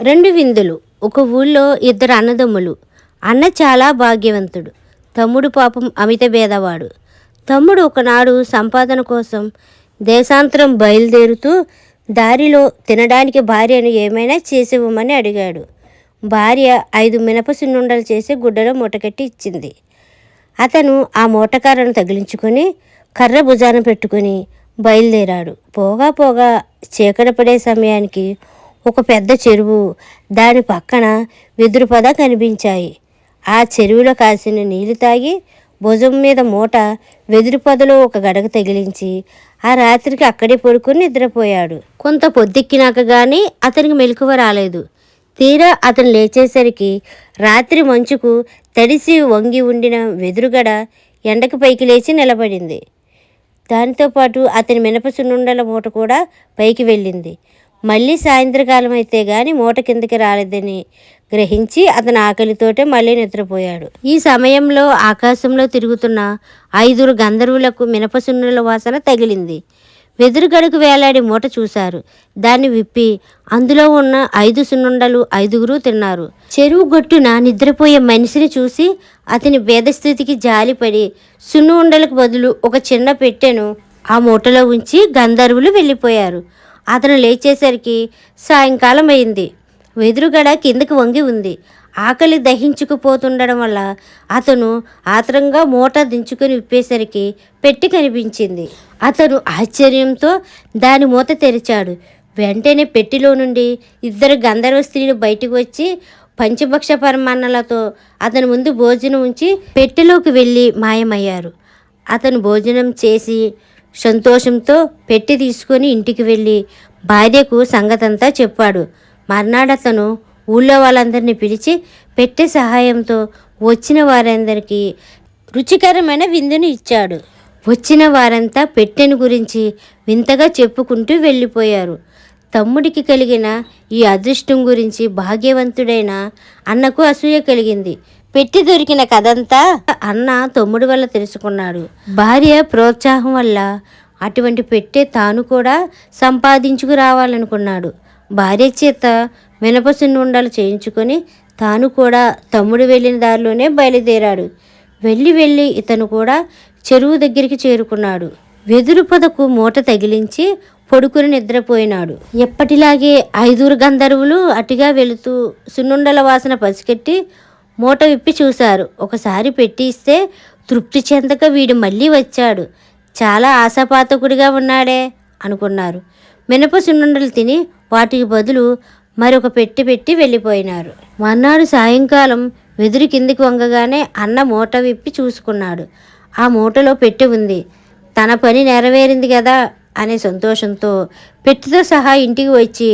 రెండు విందులు. ఒక ఊళ్ళో ఇద్దరు అన్నదమ్ములు. అన్న చాలా భాగ్యవంతుడు, తమ్ముడు పాపం అమిత భేదవాడు. తమ్ముడు ఒకనాడు సంపాదన కోసం దేశాంతరం బయలుదేరుతూ దారిలో తినడానికి భార్యను ఏమైనా చేసివ్వమని అడిగాడు. భార్య 5 మినప సున్నుండలు చేసి గుడ్డలో మూటకట్టి ఇచ్చింది. అతను ఆ మూటకారను తగిలించుకొని కర్ర భుజాన పెట్టుకుని బయలుదేరాడు. పోగా పోగా చీకటి పడే సమయానికి ఒక పెద్ద చెరువు, దాని పక్కన వెదురు పొద కనిపించాయి. ఆ చెరువులో కాసిన నీళ్లు తాగి భుజం మీద మూట వెదురు పొదలో ఒక గడగ తగిలించి ఆ రాత్రికి అక్కడే పడుకుని నిద్రపోయాడు. కొంత పొద్దెక్కినాక కానీ అతనికి మెలకువ రాలేదు. తీరా అతను లేచేసరికి రాత్రి మంచుకు తడిసి వంగి ఉండిన వెదురుగడ ఎండకు పైకి లేచి నిలబడింది. దానితోపాటు అతని మినప సున్నుండల మూట కూడా పైకి వెళ్ళింది. మళ్ళీ సాయంత్రకాలం అయితే గాని మూట కిందకి రాలేదని గ్రహించి అతని ఆకలితోటే మళ్ళీ నిద్రపోయాడు. ఈ సమయంలో ఆకాశంలో తిరుగుతున్న 5 గంధర్వులకు మినప సున్నుల వాసన తగిలింది. వెదురుగడకు వేలాడి మూట చూశారు. దాన్ని విప్పి అందులో ఉన్న 5 సున్నుండలు 5గురు తిన్నారు. చెరువు గొట్టున నిద్రపోయే మనిషిని చూసి అతని భేదస్థితికి జాలిపడి సున్ను ఉండలకు బదులు ఒక చిన్న పెట్టెను ఆ మూటలో ఉంచి గంధర్వులు వెళ్ళిపోయారు. అతను లేచేసరికి సాయంకాలం అయింది. వెదురుగడ కిందకి వంగి ఉంది. ఆకలి దహించుకుపోతుండడం వల్ల అతను ఆత్రంగా మూట దించుకొని విప్పేసరికి పెట్టి కనిపించింది. అతను ఆశ్చర్యంతో దాని మూత తెరిచాడు. వెంటనే పెట్టిలో నుండి 2 గంధర్వ స్త్రీలు బయటకు వచ్చి పంచభక్ష పరమాన్నలతో అతని ముందు భోజనం ఉంచి పెట్టెలోకి వెళ్ళి మాయమయ్యారు. అతను భోజనం చేసి సంతోషంతో పెట్టి తీసుకొని ఇంటికి వెళ్ళి భార్యకు సంగతంతా చెప్పాడు. మర్నాడు అతను ఊళ్ళో వాళ్ళందరినీ పిలిచి పెట్టె సహాయంతో వచ్చిన వారందరికీ రుచికరమైన విందును ఇచ్చాడు. వచ్చిన వారంతా పెట్టెను గురించి వింతగా చెప్పుకుంటూ వెళ్ళిపోయారు. తమ్ముడికి కలిగిన ఈ అదృష్టం గురించి భాగ్యవంతుడైన అన్నకు అసూయ కలిగింది. పెట్టి దొరికిన కథంతా అన్న తమ్ముడి వల్ల తెలుసుకున్నాడు. భార్య ప్రోత్సాహం వల్ల అటువంటి పెట్టె తాను కూడా సంపాదించుకురావాలనుకున్నాడు. భార్య చేత మినప సున్నుండలు చేయించుకొని తాను కూడా తమ్ముడు వెళ్ళిన దారిలోనే బయలుదేరాడు. వెళ్ళి ఇతను కూడా చెరువు దగ్గరికి చేరుకున్నాడు. వెదురు పొదకు మూట తగిలించి పడుకుని నిద్రపోయినాడు. ఎప్పటిలాగే 5 గంధర్వులు అటుగా వెళుతూ సున్నుండల వాసన పసిగట్టి మూట విప్పి చూశారు. ఒకసారి పెట్టి ఇస్తే తృప్తి చెందక వీడు మళ్ళీ వచ్చాడు, చాలా ఆశాపాతకుడిగా ఉన్నాడే అనుకున్నారు. మినప సున్నుండలు తిని వాటికి బదులు మరొక పెట్టి వెళ్ళిపోయినారు. మర్నాడు సాయంకాలం వెదురు కిందికి వంగగానే అన్న మూట విప్పి చూసుకున్నాడు. ఆ మూటలో పెట్టి ఉంది. తన పని నెరవేరింది కదా అనే సంతోషంతో పెట్టితో సహా ఇంటికి వచ్చి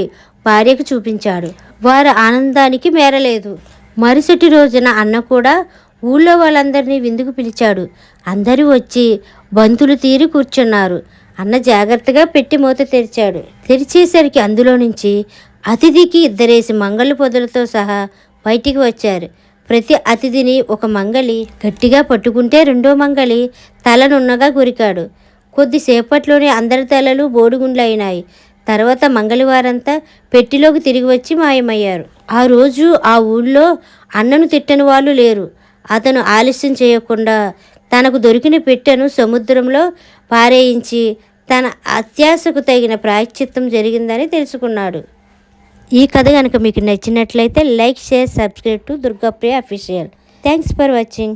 భార్యకు చూపించాడు. వారి ఆనందానికి మేరలేదు. మరుసటి రోజున అన్న కూడా ఊళ్ళో వాళ్ళందరినీ విందుకు పిలిచాడు. అందరూ వచ్చి బంతులు తీరి కూర్చున్నారు. అన్న జాగ్రత్తగా పెట్టి మూత తెరిచాడు. తెరిచేసరికి అందులో నుంచి అతిథికి 2 మంగళి పొదలతో సహా బయటికి వచ్చారు. ప్రతి అతిథిని ఒక మంగళి గట్టిగా పట్టుకుంటే రెండో మంగళి తలనున్నగా కొరికాడు. కొద్దిసేపట్లోనే అందరి తలలు బోడిగుండ్లు అయినాయి. తర్వాత మంగళవారంతా పెట్టిలోకి తిరిగి వచ్చి మాయమయ్యారు. ఆ రోజు ఆ ఊళ్ళో అన్నను తిట్టని వాళ్ళు లేరు. అతను ఆలస్యం చేయకుండా తనకు దొరికిన పెట్టెను సముద్రంలో పారేయించి తన అత్యాశకు తగిన ప్రాయశ్చిత్తం జరిగిందని తెలుసుకున్నాడు. ఈ కథ కనుక మీకు నచ్చినట్లయితే like, share, subscribe to Durgapriya official. Thanks for watching.